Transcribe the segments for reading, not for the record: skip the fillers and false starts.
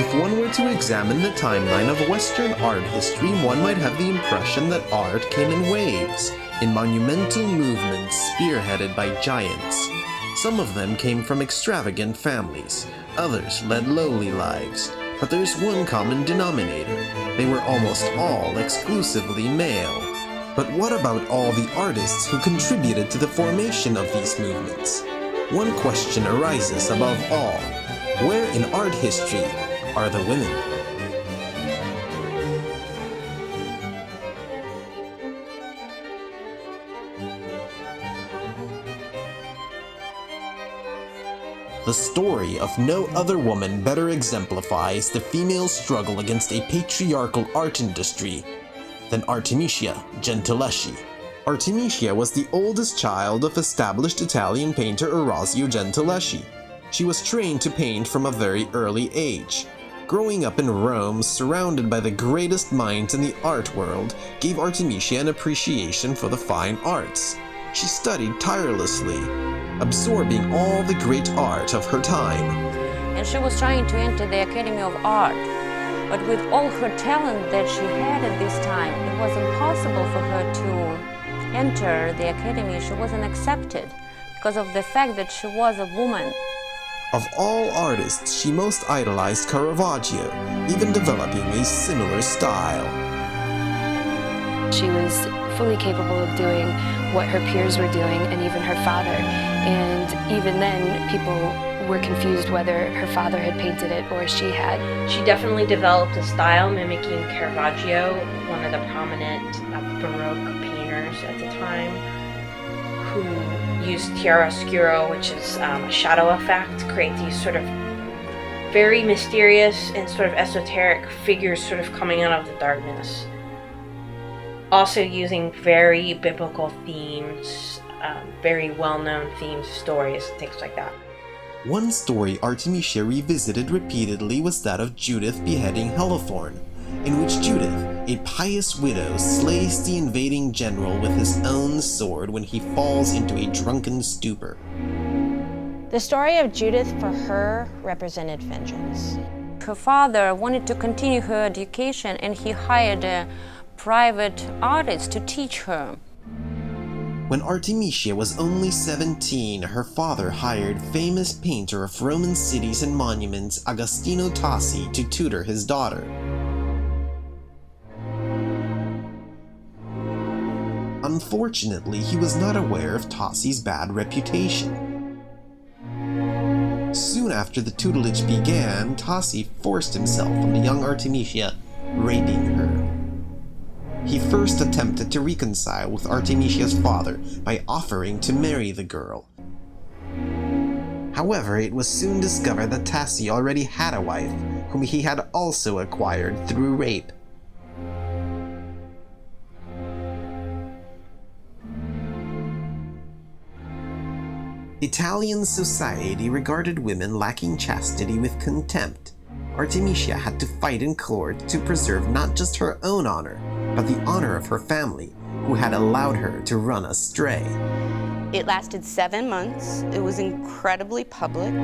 If one were to examine the timeline of Western art history, one might have the impression that art came in waves, in monumental movements spearheaded by giants. Some of them came from extravagant families, others led lowly lives, but there's one common denominator: they were almost all exclusively male. But what about all the artists who contributed to the formation of these movements? One question arises above all: where in art history are the women? The story of no other woman better exemplifies the female struggle against a patriarchal art industry than Artemisia Gentileschi. Artemisia was the oldest child of established Italian painter Orazio Gentileschi. She was trained to paint from a very early age. Growing up in Rome, surrounded by the greatest minds in the art world, gave Artemisia an appreciation for the fine arts. She studied tirelessly, absorbing all the great art of her time. And she was trying to enter the Academy of Art, but with all her talent that she had at this time, it was impossible for her to enter the Academy. She wasn't accepted because of the fact that she was a woman. Of all artists, she most idolized Caravaggio, even developing a similar style. She was fully capable of doing what her peers were doing, and even her father. And even then, people were confused whether her father had painted it or she had. She definitely developed a style mimicking Caravaggio, one of the prominent Baroque painters at the time, who used chiaroscuro, which is a shadow effect, to create these sort of very mysterious and sort of esoteric figures sort of coming out of the darkness. Also using very biblical themes, very well-known themes, stories, things like that. One story Artemisia revisited repeatedly was that of Judith beheading Holothorn, in which Judith, a pious widow, slays the invading general with his own sword when he falls into a drunken stupor. The story of Judith for her represented vengeance. Her father wanted to continue her education, and he hired a private artist to teach her. When Artemisia was only 17, her father hired famous painter of Roman cities and monuments Agostino Tassi to tutor his daughter. Unfortunately, he was not aware of Tassi's bad reputation. Soon after the tutelage began, Tassi forced himself on the young Artemisia, raping her. He first attempted to reconcile with Artemisia's father by offering to marry the girl. However, it was soon discovered that Tassi already had a wife, whom he had also acquired through rape. Italian society regarded women lacking chastity with contempt. Artemisia had to fight in court to preserve not just her own honor, but the honor of her family, who had allowed her to run astray. It lasted 7 months. It was incredibly public.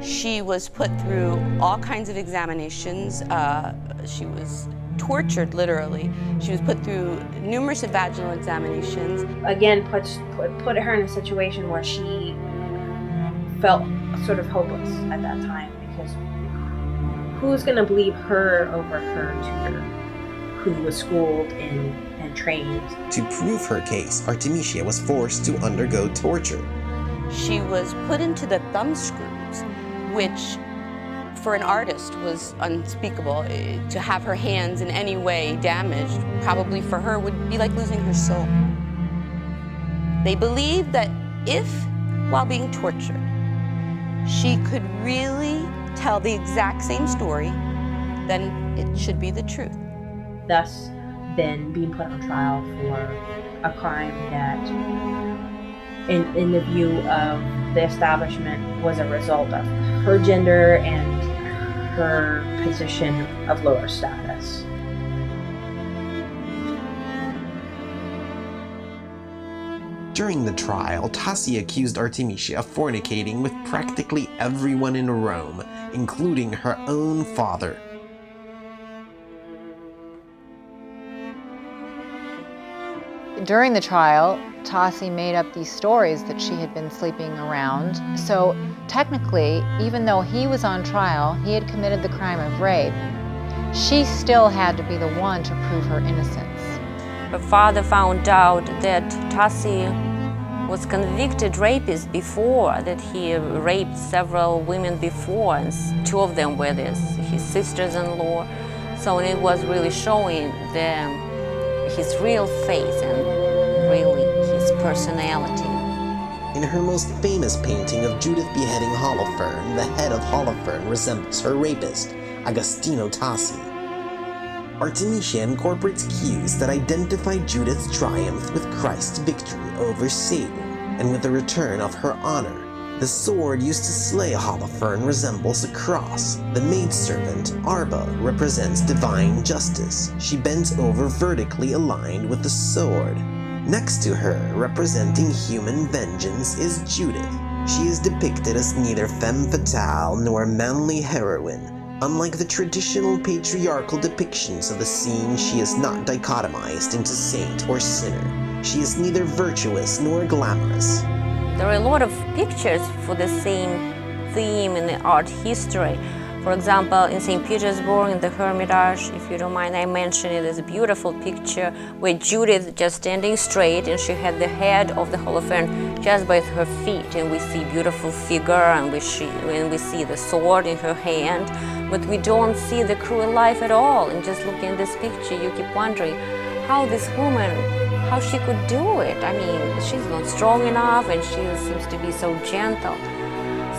She was put through all kinds of examinations. She was tortured, literally. She was put through numerous vaginal examinations. Again, put her in a situation where she felt sort of hopeless at that time, because who's going to believe her over her tutor, who was schooled and trained? To prove her case, Artemisia was forced to undergo torture. She was put into the thumb screws, which for an artist was unspeakable. To have her hands in any way damaged, probably for her would be like losing her soul. They believed that if, while being tortured, she could really tell the exact same story, then it should be the truth. Thus, then being put on trial for a crime that, in the view of the establishment, was a result of her gender and her position of lower status. During the trial, Tassi accused Artemisia of fornicating with practically everyone in Rome, including her own father. During the trial, Tassi made up these stories that she had been sleeping around. So technically, even though he was on trial, he had committed the crime of rape, she still had to be the one to prove her innocence. Her father found out that Tassi was convicted rapist before, that he raped several women before, and two of them were his sisters-in-law. So it was really showing his real face and really his personality. In her most famous painting of Judith beheading Holofernes, the head of Holofernes resembles her rapist, Agostino Tassi. Artemisia incorporates cues that identify Judith's triumph with Christ's victory over Satan, and with the return of her honor. The sword used to slay Holofernes resembles a cross. The maidservant, Arba, represents divine justice. She bends over vertically aligned with the sword. Next to her, representing human vengeance, is Judith. She is depicted as neither femme fatale nor manly heroine. Unlike the traditional patriarchal depictions of the scene, she is not dichotomized into saint or sinner. She is neither virtuous nor glamorous. There are a lot of pictures for the same theme in the art history. For example, in St. Petersburg, in the Hermitage, if you don't mind, I mention it as a beautiful picture where Judith just standing straight and she had the head of the Holofernes just by her feet, and we see beautiful figure and we see the sword in her hand, but we don't see the cruel life at all. And just looking at this picture, you keep wondering how this woman, how she could do it. I mean, she's not strong enough and she seems to be so gentle.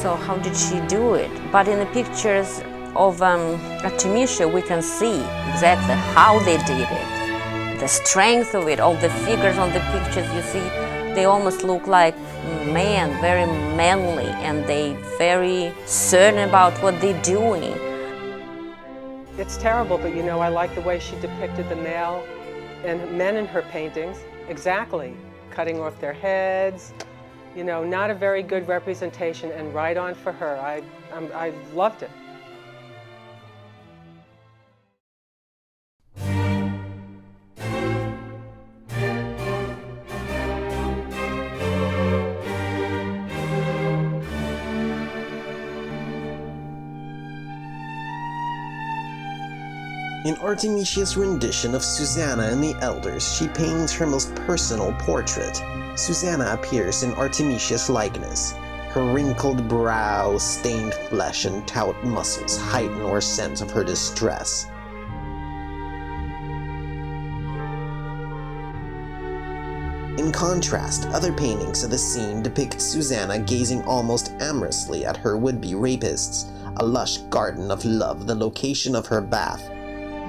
So how did she do it? But in the pictures of Artemisia, we can see exactly how they did it. The strength of it, all the figures on the pictures you see, they almost look like men, very manly, and they very certain about what they're doing. It's terrible, but you know, I like the way she depicted the male and men in her paintings. Exactly, cutting off their heads. You know, not a very good representation, and right on for her. I loved it. In Artemisia's rendition of Susanna and the Elders, she paints her most personal portrait. Susanna appears in Artemisia's likeness. Her wrinkled brow, stained flesh, and taut muscles heighten our sense of her distress. In contrast, other paintings of the scene depict Susanna gazing almost amorously at her would-be rapists, a lush garden of love the location of her bath.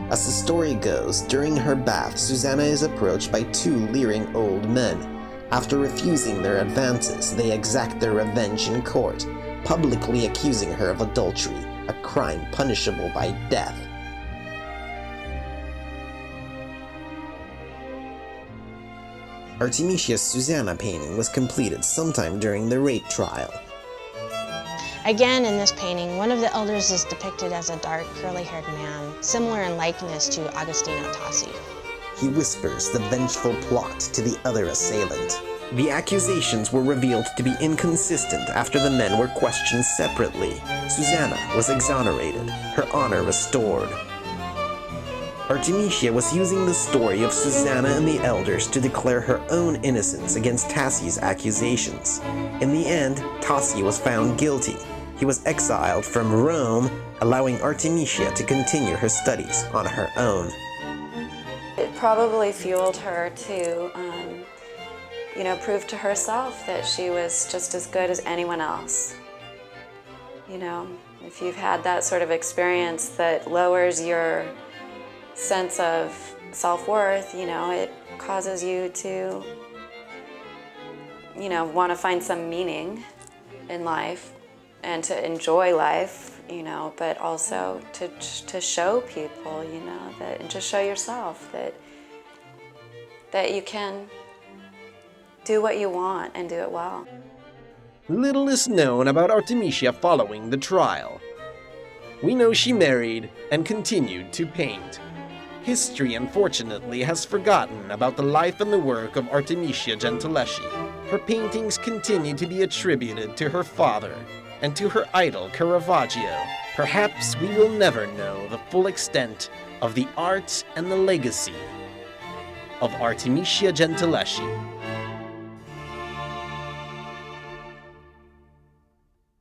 As the story goes, during her bath, Susanna is approached by two leering old men. After refusing their advances, they exact their revenge in court, publicly accusing her of adultery, a crime punishable by death. Artemisia's Susanna painting was completed sometime during the rape trial. Again, in this painting, one of the elders is depicted as a dark, curly-haired man, similar in likeness to Agostino Tassi. He whispers the vengeful plot to the other assailant. The accusations were revealed to be inconsistent after the men were questioned separately. Susanna was exonerated, her honor restored. Artemisia was using the story of Susanna and the Elders to declare her own innocence against Tassi's accusations. In the end, Tassi was found guilty. He was exiled from Rome, allowing Artemisia to continue her studies on her own. It probably fueled her to, prove to herself that she was just as good as anyone else. You know, if you've had that sort of experience that lowers your sense of self-worth, it causes you to, want to find some meaning in life and to enjoy life, but also to show people, that, and to show yourself that you can do what you want and do it well. Little is known about Artemisia following the trial. We know she married and continued to paint. History, unfortunately, has forgotten about the life and the work of Artemisia Gentileschi. Her paintings continue to be attributed to her father and to her idol Caravaggio. Perhaps we will never know the full extent of the art and the legacy of Artemisia Gentileschi.